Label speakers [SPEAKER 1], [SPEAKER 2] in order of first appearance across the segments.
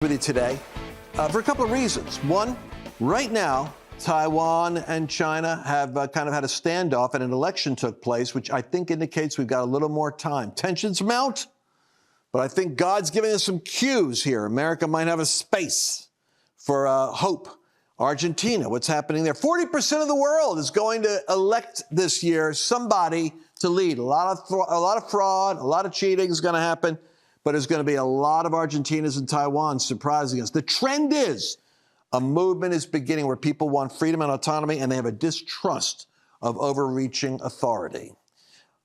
[SPEAKER 1] With you today for a couple of reasons. One, right now, Taiwan and China have kind of had a standoff and an election took place, which I think indicates we've got a little more time. Tensions mount, but I think God's giving us some cues here. America might have a space for hope. Argentina, what's happening there? 40% of the world is going to elect this year somebody to lead. A lot of fraud, a lot of cheating is going to happen. But there's going to be a lot of Argentinas and Taiwan surprising us. The trend is a movement is beginning where people want freedom and autonomy, and they have a distrust of overreaching authority.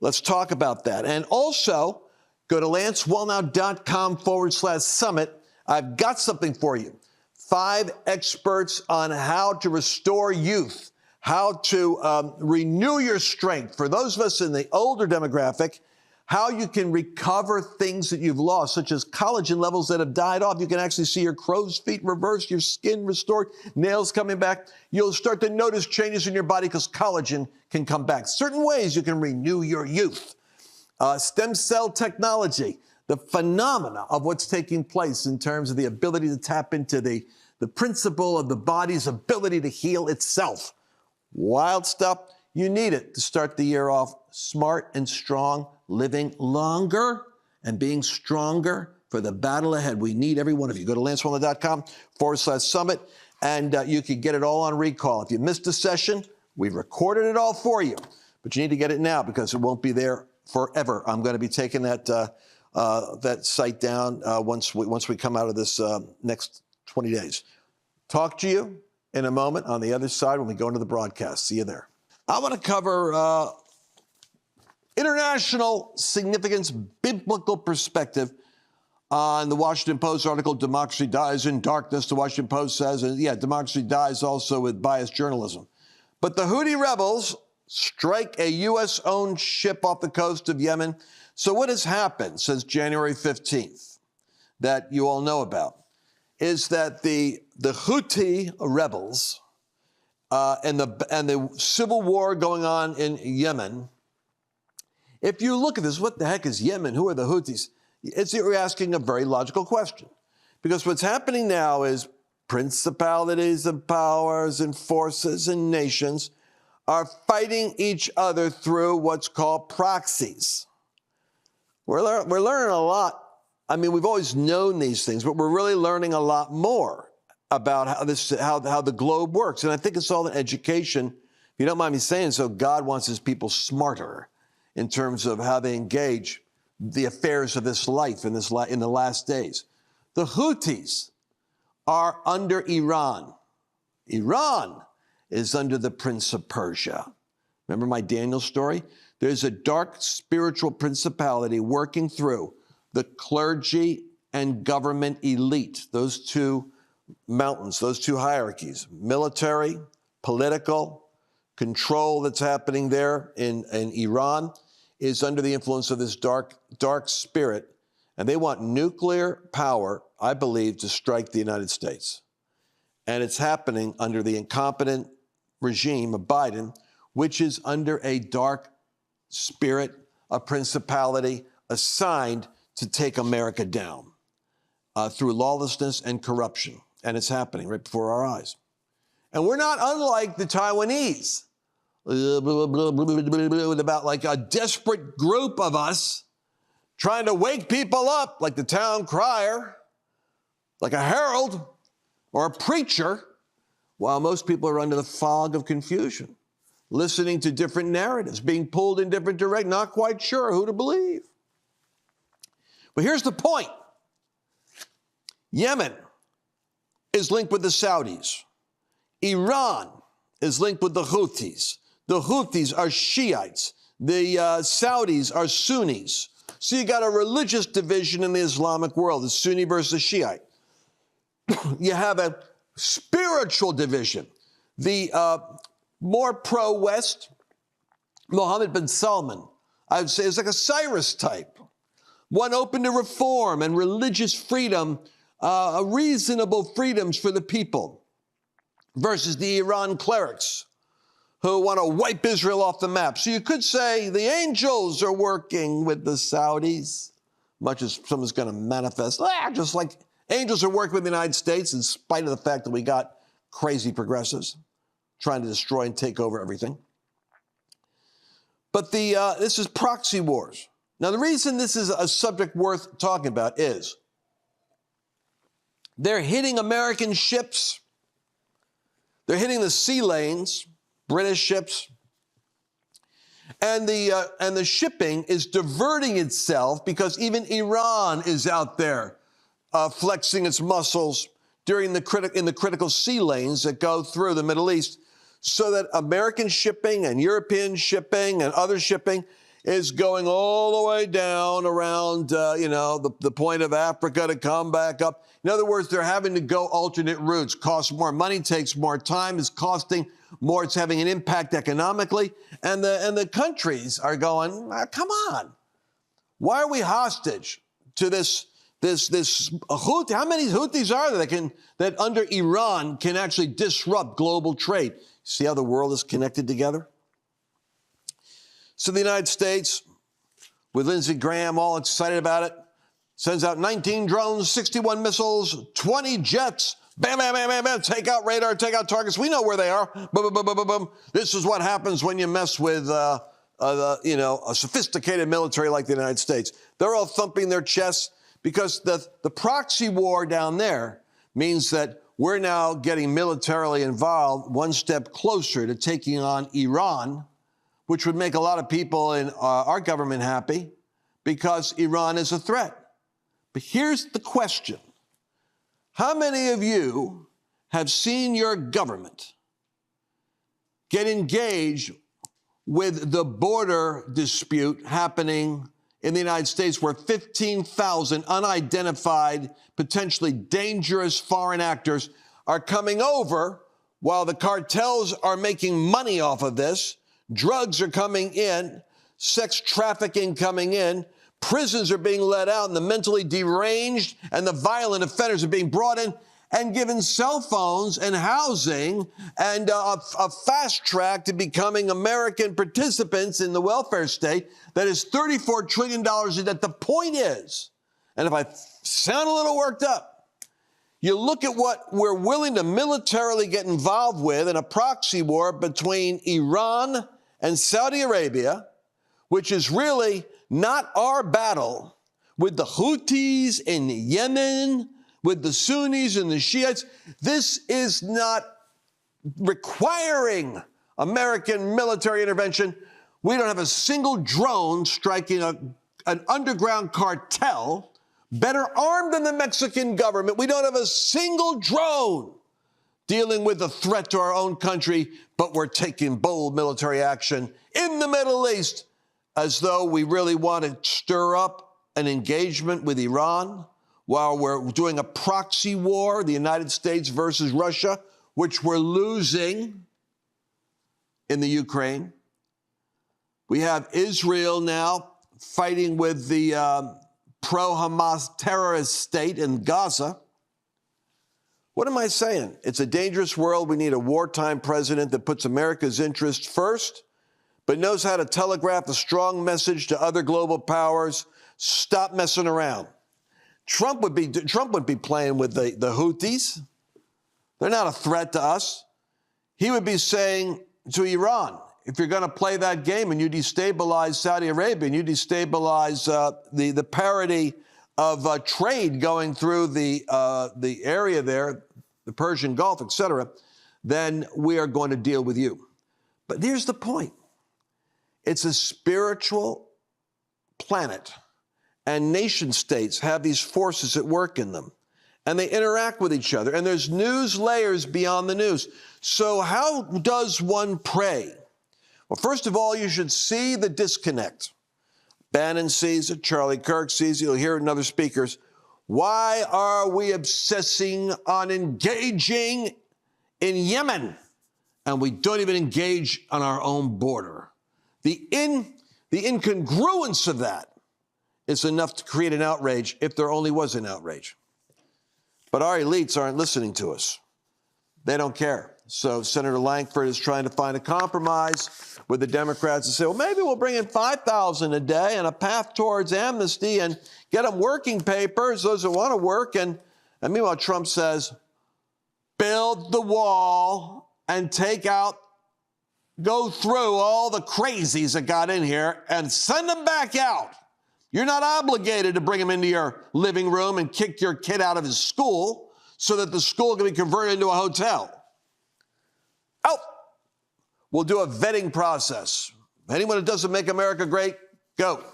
[SPEAKER 1] Let's talk about that. And also, go to lancewallnau.com/summit. I've got something for you. 5 experts on how to restore youth, how to renew your strength. For those of us in the older demographic, how you can recover things that you've lost, such as collagen levels that have died off. You can actually see your crow's feet reversed, your skin restored, nails coming back. You'll start to notice changes in your body because collagen can come back. Certain ways you can renew your youth. Stem cell technology, the phenomena of what's taking place in terms of the ability to tap into the principle of the body's ability to heal itself. Wild stuff. You need it to start the year off smart and strong, living longer and being stronger for the battle ahead. We need every one of you. Go to lancewallnau.com/summit, and you can get it all on recall. If you missed a session, we've recorded it all for you, but you need to get it now because it won't be there forever. I'm going to be taking that site down once we come out of this next 20 days. Talk to you in a moment on the other side when we go into the broadcast. See you there. I want to cover international significance, biblical perspective on the Washington Post article, Democracy Dies in Darkness, the Washington Post says. And yeah, democracy dies also with biased journalism. But the Houthi rebels strike a U.S.-owned ship off the coast of Yemen. So what has happened since January 15th that you all know about is that the Houthi rebels and the civil war going on in Yemen. If you look at this, what the heck is Yemen? Who are the Houthis? You're asking a very logical question. Because what's happening now is principalities and powers and forces and nations are fighting each other through what's called proxies. We're learning a lot. I mean, we've always known these things, but we're really learning a lot more about how the globe works. And I think it's all an education. If you don't mind me saying so, God wants his people smarter in terms of how they engage the affairs of this life in the last days. The Houthis are under Iran. Iran is under the Prince of Persia. Remember my Daniel story? There's a dark spiritual principality working through the clergy and government elite, those two mountains, those two hierarchies, military, political, control that's happening there in Iran is under the influence of this dark spirit. And they want nuclear power, I believe, to strike the United States. And it's happening under the incompetent regime of Biden, which is under a dark spirit, a principality assigned to take America down through lawlessness and corruption. And it's happening right before our eyes. And we're not unlike the Taiwanese, about like a desperate group of us trying to wake people up like the town crier, like a herald or a preacher, while most people are under the fog of confusion, listening to different narratives, being pulled in different directions, not quite sure who to believe. But here's the point. Yemen is linked with the Saudis. Iran is linked with the Houthis. The Houthis are Shiites. The Saudis are Sunnis. So you got a religious division in the Islamic world, the Sunni versus Shiite. You have a spiritual division. The more pro-West, Mohammed bin Salman, I would say is like a Cyrus type. One open to reform and religious freedom, reasonable freedoms for the people, versus the Iran clerics who want to wipe Israel off the map. So you could say the angels are working with the Saudis, much as someone's going to manifest, just like Angels are working with the United States in spite of the fact that we got crazy progressives trying to destroy and take over everything. But this is proxy wars. Now, the reason this is a subject worth talking about is they're hitting American ships. They're hitting the sea lanes, British ships. And the shipping is diverting itself because even Iran is out there flexing its muscles in the critical sea lanes that go through the Middle East, so that American shipping and European shipping and other shipping is going all the way down around, the point of Africa to come back up. In other words, they're having to go alternate routes. Costs more money, takes more time, is costing more. It's having an impact economically. And the countries are going, come on. Why are we hostage to this Houthi? How many Houthis are there that under Iran can actually disrupt global trade? See how the world is connected together? So the United States, with Lindsey Graham all excited about it, sends out 19 drones, 61 missiles, 20 jets. Bam, bam, bam, bam, bam. Take out radar, take out targets. We know where they are. Boom, boom, boom, boom, boom. This is what happens when you mess with, a sophisticated military like the United States. They're all thumping their chests because the proxy war down there means that we're now getting militarily involved one step closer to taking on Iran, which would make a lot of people in our government happy because Iran is a threat. But here's the question. How many of you have seen your government get engaged with the border dispute happening in the United States where 15,000 unidentified, potentially dangerous foreign actors are coming over while the cartels are making money off of this? Drugs are coming in, sex trafficking coming in, prisons are being let out, and the mentally deranged and the violent offenders are being brought in and given cell phones and housing and a fast track to becoming American participants in the welfare state that is $34 trillion a day. The point is, and if I sound a little worked up, you look at what we're willing to militarily get involved with in a proxy war between Iran and Saudi Arabia, which is really not our battle with the Houthis in Yemen, with the Sunnis and the Shiites. This is not requiring American military intervention. We don't have a single drone striking an underground cartel better armed than the Mexican government. We don't have a single drone dealing with the threat to our own country, but we're taking bold military action in the Middle East as though we really want to stir up an engagement with Iran while we're doing a proxy war, the United States versus Russia, which we're losing in the Ukraine. We have Israel now fighting with the pro-Hamas terrorist state in Gaza. What am I saying? It's a dangerous world. We need a wartime president that puts America's interests first, but knows how to telegraph a strong message to other global powers. Stop messing around. Trump would be playing with the Houthis. They're not a threat to us. He would be saying to Iran, if you're going to play that game and you destabilize Saudi Arabia and you destabilize the parity of trade going through the area there, the Persian Gulf, et cetera, then we are going to deal with you. But here's the point. It's a spiritual planet, and nation states have these forces at work in them, and they interact with each other, and there's news layers beyond the news. So how does one pray? Well, first of all, you should see the disconnect. Bannon sees it, Charlie Kirk sees it, you'll hear it in other speakers. Why are we obsessing on engaging in Yemen, and we don't even engage on our own border? The incongruence of that is enough to create an outrage if there only was an outrage. But our elites aren't listening to us. They don't care. So Senator Lankford is trying to find a compromise with the Democrats and say, well, maybe we'll bring in 5,000 a day and a path towards amnesty and get them working papers, those that want to work, and And meanwhile, Trump says, build the wall and go through all the crazies that got in here and send them back out. You're not obligated to bring them into your living room and kick your kid out of his school so that the school can be converted into a hotel. Oh, we'll do a vetting process. Anyone that doesn't make America great, go.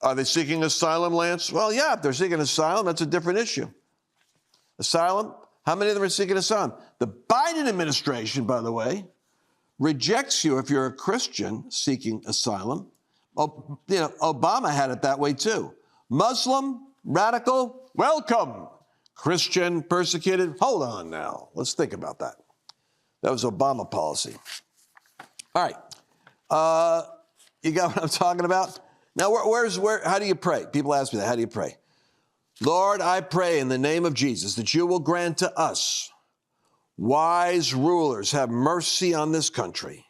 [SPEAKER 1] Are they seeking asylum, Lance? Well, yeah, if they're seeking asylum, that's a different issue. Asylum, how many of them are seeking asylum? The Biden administration, by the way, rejects you if you're a Christian seeking asylum. Obama had it that way too. Muslim, radical, welcome. Christian, persecuted, hold on now. Let's think about that. That was Obama policy. All right. You got what I'm talking about? Now, how do you pray? People ask me that. How do you pray? Lord, I pray in the name of Jesus that you will grant to us wise rulers. Have mercy on this country.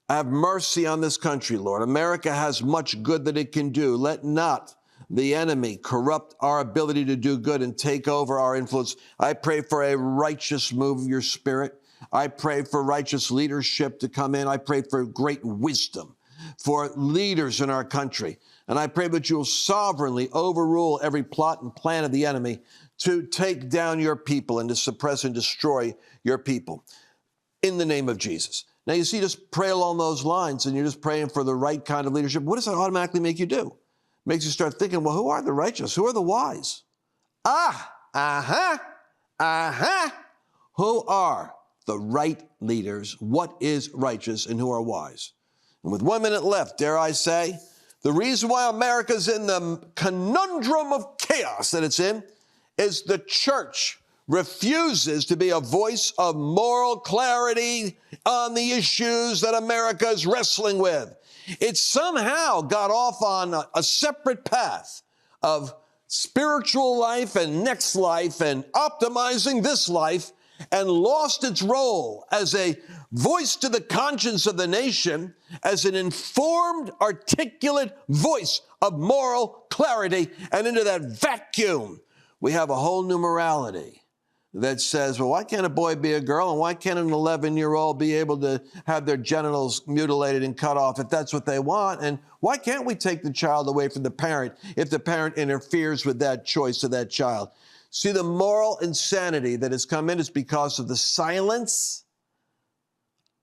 [SPEAKER 1] Have mercy on this country, Lord. America has much good that it can do. Let not the enemy corrupt our ability to do good and take over our influence. I pray for a righteous move of your Spirit. I pray for righteous leadership to come in. I pray for great wisdom for leaders in our country. And I pray that you'll sovereignly overrule every plot and plan of the enemy to take down your people and to suppress and destroy your people in the name of Jesus. Now, you see, just pray along those lines and you're just praying for the right kind of leadership. What does that automatically make you do? It makes you start thinking, well, who are the righteous? Who are the wise? Who are the right leaders? What is righteous and who are wise? And with 1 minute left, dare I say, the reason why America's in the conundrum of chaos that it's in is the church refuses to be a voice of moral clarity on the issues that America is wrestling with. It somehow got off on a separate path of spiritual life and next life and optimizing this life and lost its role as a voice to the conscience of the nation, as an informed, articulate voice of moral clarity. And into that vacuum, we have a whole new morality that says, well, why can't a boy be a girl? And why can't an 11-year-old be able to have their genitals mutilated and cut off if that's what they want? And why can't we take the child away from the parent if the parent interferes with that choice of that child? See, the moral insanity that has come in is because of the silence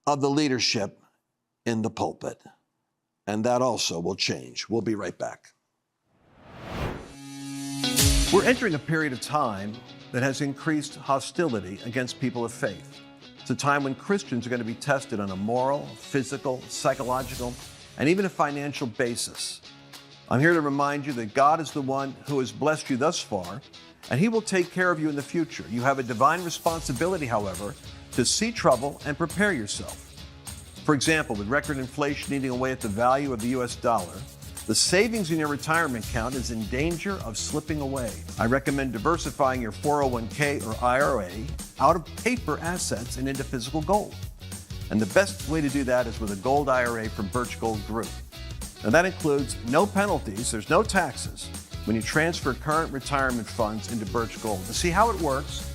[SPEAKER 1] of the leadership in the pulpit. And that also will change. We'll be right back. We're entering a period of time that has increased hostility against people of faith. It's a time when Christians are going to be tested on a moral, physical, psychological, and even a financial basis. I'm here to remind you that God is the one who has blessed you thus far, and he will take care of you in the future. You have a divine responsibility, however, to see trouble and prepare yourself. For example, with record inflation eating away at the value of the U.S. dollar, the savings in your retirement account is in danger of slipping away. I recommend diversifying your 401k or IRA out of paper assets and into physical gold. And the best way to do that is with a gold IRA from Birch Gold Group. Now that includes no penalties, there's no taxes when you transfer current retirement funds into Birch Gold. To see how it works,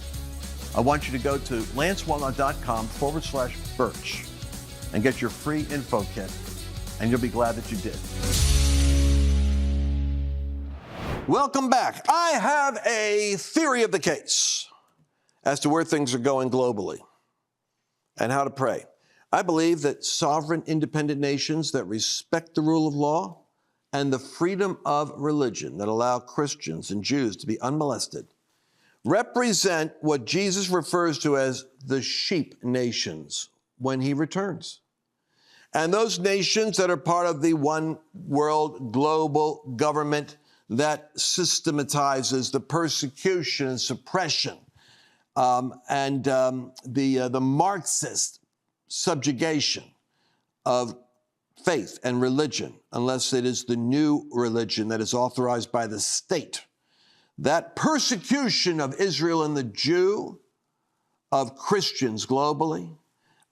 [SPEAKER 1] I want you to go to lancewallnau.com/Birch and get your free info kit, and you'll be glad that you did. Welcome back. I have a theory of the case as to where things are going globally and how to pray. I believe that sovereign, independent nations that respect the rule of law and the freedom of religion that allow Christians and Jews to be unmolested represent what Jesus refers to as the sheep nations when he returns. And those nations that are part of the one world global government that systematizes the persecution and suppression and the Marxist subjugation of faith and religion, unless it is the new religion that is authorized by the state. That persecution of Israel and the Jew, of Christians globally,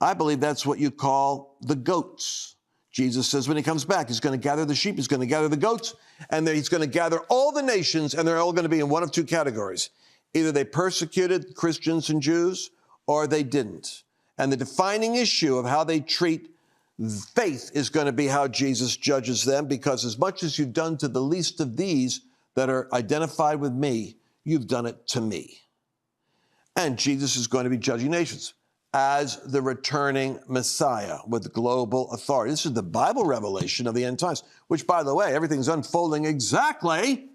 [SPEAKER 1] I believe that's what you call the goats. Jesus says when he comes back, he's going to gather the sheep, he's going to gather the goats, and then he's going to gather all the nations, and they're all going to be in one of two categories. Either they persecuted Christians and Jews or they didn't. And the defining issue of how they treat faith is going to be how Jesus judges them, because as much as you've done to the least of these that are identified with me, you've done it to me. And Jesus is going to be judging nations as the returning Messiah with global authority. This is the Bible revelation of the end times, which, by the way, everything's unfolding exactly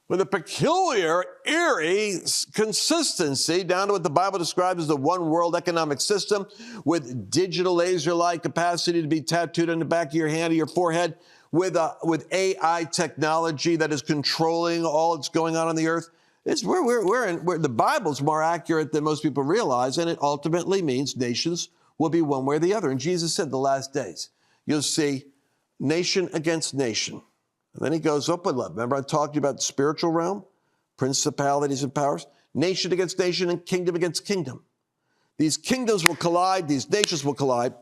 [SPEAKER 1] with a peculiar, eerie consistency down to what the Bible describes as the one world economic system with digital laser-like capacity to be tattooed on the back of your hand or your forehead, with AI technology that is controlling all that's going on the earth. The Bible's more accurate than most people realize, and it ultimately means nations will be one way or the other. And Jesus said the last days, you'll see nation against nation. And then he goes up with love. Remember I talked to you about the spiritual realm, principalities and powers, nation against nation and kingdom against kingdom. These kingdoms will collide, these nations will collide,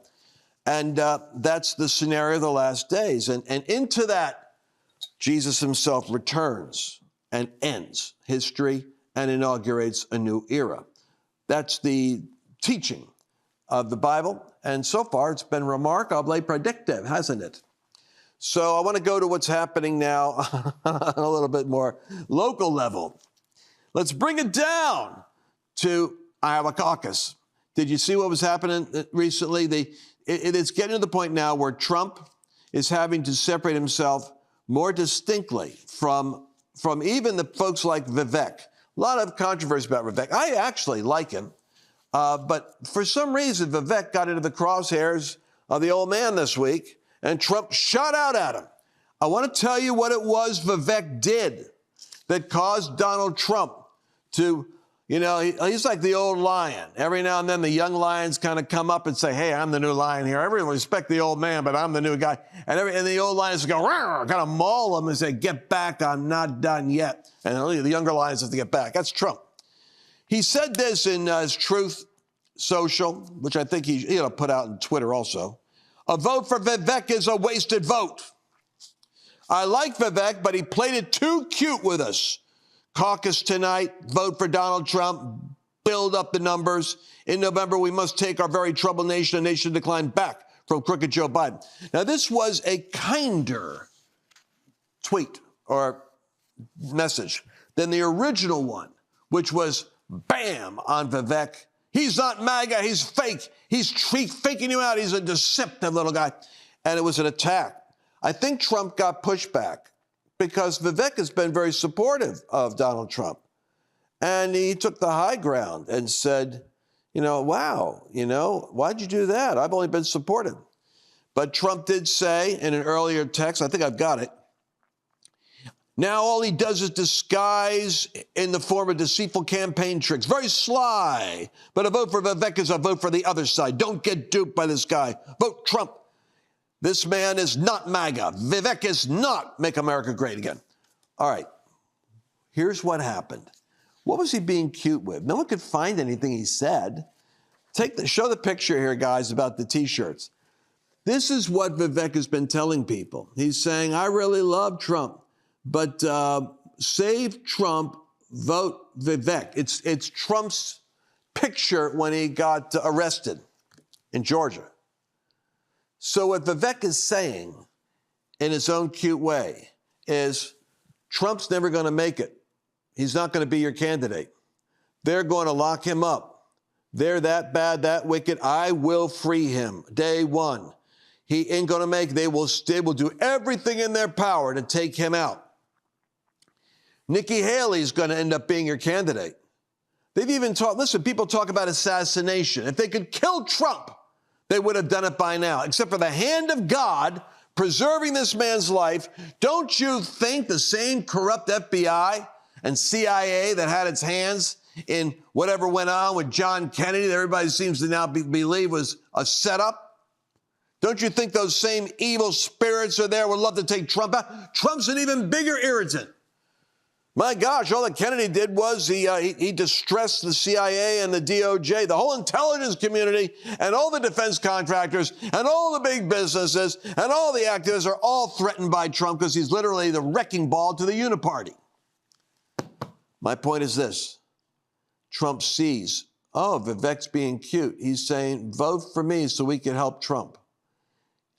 [SPEAKER 1] and that's the scenario of the last days. And into that, Jesus himself returns and ends history and inaugurates a new era. That's the teaching of the Bible, and so far it's been remarkably predictive, hasn't it? So I want to go to what's happening now on a little bit more local level. Let's bring it down to Iowa caucus. Did you see what was happening recently? It's getting to the point now where Trump is having to separate himself more distinctly from even the folks like Vivek. A lot of controversy about Vivek. I actually like him, but for some reason, Vivek got into the crosshairs of the old man this week, and Trump shot out at him. I want to tell you what it was Vivek did that caused Donald Trump to, he's like the old lion. Every now and then the young lions kind of come up and say, hey, I'm the new lion here. Everyone respect the old man, but I'm the new guy. And the old lions go, kind of maul him and say, get back, I'm not done yet. And only the younger lions have to get back. That's Trump. He said this in his Truth Social, which I think he put out on Twitter also. A vote for Vivek is a wasted vote. I like Vivek, but he played it too cute with us. Caucus tonight, vote for Donald Trump, build up the numbers. In November, we must take our very troubled nation, a nation decline back from crooked Joe Biden. Now, this was a kinder tweet or message than the original one, which was bam on Vivek. He's not MAGA, he's fake. He's faking you out. He's a deceptive little guy. And it was an attack. I think Trump got pushback because Vivek has been very supportive of Donald Trump. And he took the high ground and said, wow, why'd you do that? I've only been supportive. But Trump did say in an earlier text, I think I've got it, now all he does is disguise in the form of deceitful campaign tricks. Very sly. But a vote for Vivek is a vote for the other side. Don't get duped by this guy. Vote Trump. This man is not MAGA. Vivek is not Make America Great Again. All right. Here's what happened. What was he being cute with? No one could find anything he said. Show the picture here, guys, about the T-shirts. This is what Vivek has been telling people. He's saying, I really love Trump. But save Trump, vote Vivek. It's Trump's picture when he got arrested in Georgia. So what Vivek is saying in his own cute way is Trump's never going to make it. He's not going to be your candidate. They're going to lock him up. They're that bad, that wicked. I will free him. Day one. He ain't going to make it. They will do everything in their power to take him out. Nikki Haley's going to end up being your candidate. They've even people talk about assassination. If they could kill Trump, they would have done it by now. Except for the hand of God preserving this man's life, don't you think the same corrupt FBI and CIA that had its hands in whatever went on with John Kennedy that everybody seems to now believe was a setup? Don't you think those same evil spirits are there would love to take Trump out? Trump's an even bigger irritant. My gosh, all that Kennedy did was he distressed the CIA and the DOJ, the whole intelligence community, and all the defense contractors, and all the big businesses, and all the activists are all threatened by Trump because he's literally the wrecking ball to the uniparty. My point is this. Trump sees, oh, Vivek's being cute. He's saying, vote for me so we can help Trump.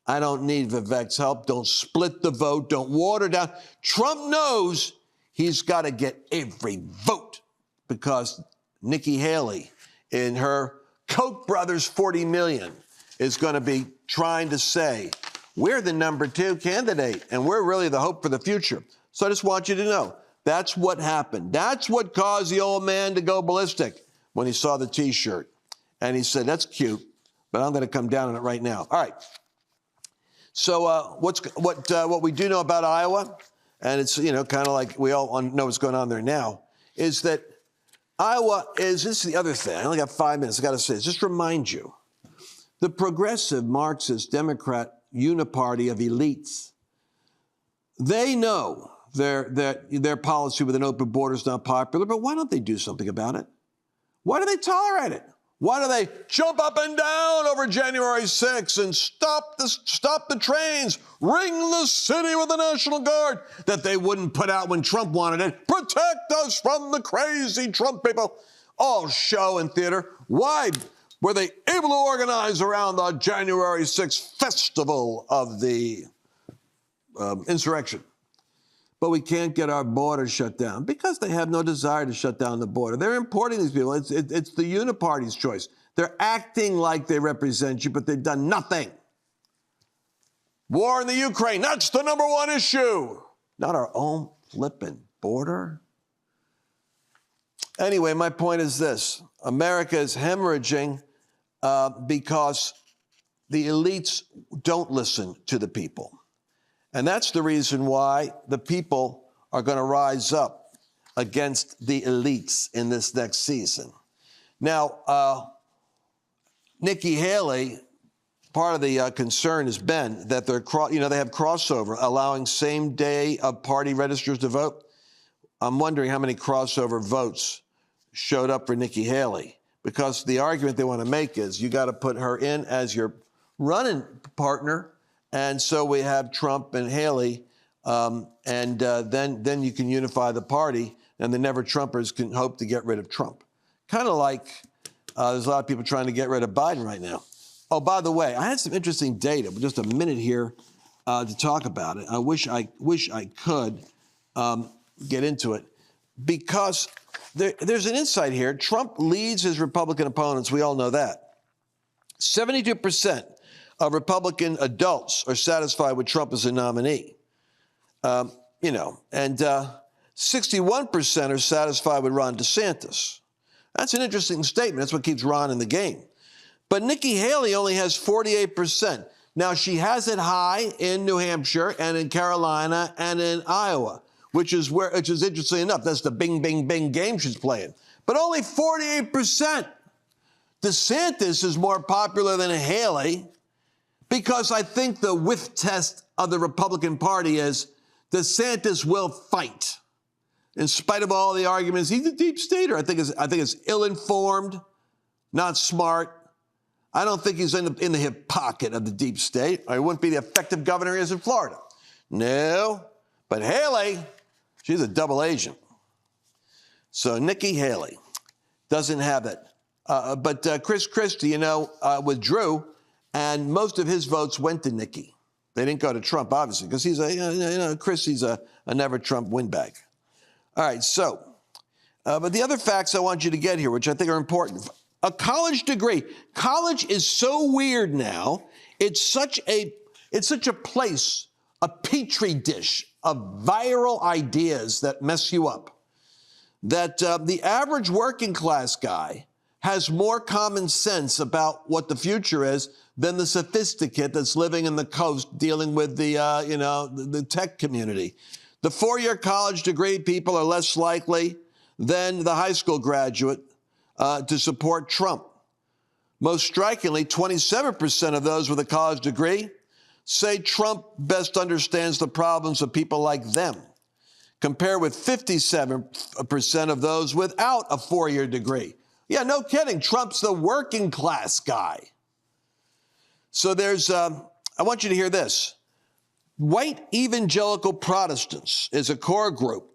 [SPEAKER 1] I don't need Vivek's help. Don't split the vote. Don't water down. Trump knows he's got to get every vote because Nikki Haley in her Koch brothers 40 million is going to be trying to say, we're the number 2 candidate and we're really the hope for the future. So I just want you to know, that's what happened. That's what caused the old man to go ballistic when he saw the T-shirt. And he said, that's cute, but I'm going to come down on it right now. All right. So what we do know about Iowa, and it's, kind of like we all know what's going on there now, is that Iowa is, this is the other thing. I only got 5 minutes. I got to say this. Just remind you, the progressive Marxist Democrat uniparty of elites, they know their policy with an open border is not popular, but why don't they do something about it? Why do they tolerate it? Why do they jump up and down over January 6th and stop the trains, ring the city with the National Guard that they wouldn't put out when Trump wanted it? Protect us from the crazy Trump people. All show and theater. Why were they able to organize around the January 6th festival of the insurrection? But we can't get our border shut down because they have no desire to shut down the border. They're importing these people. It's the uniparty's choice. They're acting like they represent you, but they've done nothing. War in the Ukraine, that's the number 1 issue. Not our own flippin' border. Anyway, my point is this. America is hemorrhaging because the elites don't listen to the people. And that's the reason why the people are going to rise up against the elites in this next season. Now, Nikki Haley, part of the concern has been that they have crossover, allowing same day of party registers to vote. I'm wondering how many crossover votes showed up for Nikki Haley, because the argument they want to make is you got to put her in as your running partner. And so we have Trump and Haley, and then you can unify the party, and the never-Trumpers can hope to get rid of Trump. Kind of like there's a lot of people trying to get rid of Biden right now. Oh, by the way, I had some interesting data, but just a minute here to talk about it. I wish I could get into it, because there's an insight here. Trump leads his Republican opponents. We all know that. 72% of Republican adults are satisfied with Trump as a nominee. And 61% are satisfied with Ron DeSantis. That's an interesting statement. That's what keeps Ron in the game. But Nikki Haley only has 48%. Now, she has it high in New Hampshire and in Carolina and in Iowa, which is interesting enough. That's the bing, bing, bing game she's playing. But only 48%. DeSantis is more popular than Haley, because I think the whiff test of the Republican Party is DeSantis will fight. In spite of all the arguments, he's a deep stater. I think it's ill-informed, not smart. I don't think he's in the hip pocket of the deep state, or he wouldn't be the effective governor he is in Florida. No, but Haley, she's a double agent. So Nikki Haley doesn't have it. But Chris Christie, withdrew. And most of his votes went to Nikki. They didn't go to Trump, obviously, because he's Christie's a never-Trump windbag. All right, so, but the other facts I want you to get here, which I think are important. A college degree. College is so weird now. It's such a place, a petri dish of viral ideas that mess you up, that the average working class guy has more common sense about what the future is than the sophisticate that's living in the coast dealing with the tech community. The 4-year college degree people are less likely than the high school graduate to support Trump. Most strikingly, 27% of those with a college degree say Trump best understands the problems of people like them, compared with 57% of those without a 4-year degree. Yeah, no kidding. Trump's the working class guy. So I want you to hear this. White evangelical Protestants is a core group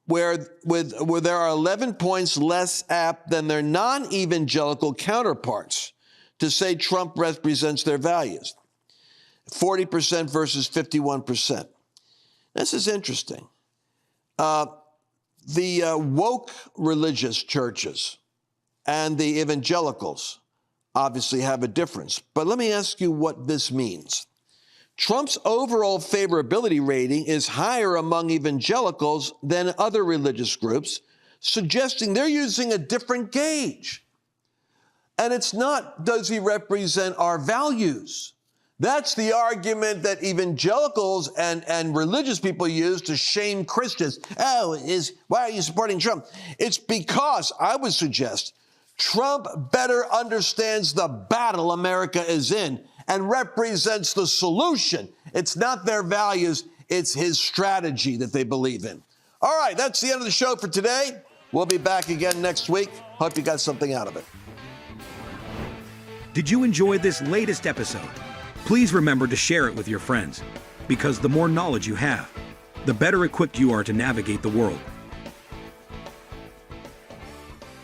[SPEAKER 1] where there are 11 points less apt than their non-evangelical counterparts to say Trump represents their values. 40% versus 51%. This is interesting. The woke religious churches and the evangelicals obviously have a difference. But let me ask you what this means. Trump's overall favorability rating is higher among evangelicals than other religious groups, suggesting they're using a different gauge. And it's not, does he represent our values? That's the argument that evangelicals and religious people use to shame Christians. Why are you supporting Trump? It's because, I would suggest, Trump better understands the battle America is in and represents the solution. It's not their values, it's his strategy that they believe in. All right, that's the end of the show for today. We'll be back again next week. Hope you got something out of it.
[SPEAKER 2] Did you enjoy this latest episode? Please remember to share it with your friends, because the more knowledge you have, the better equipped you are to navigate the world.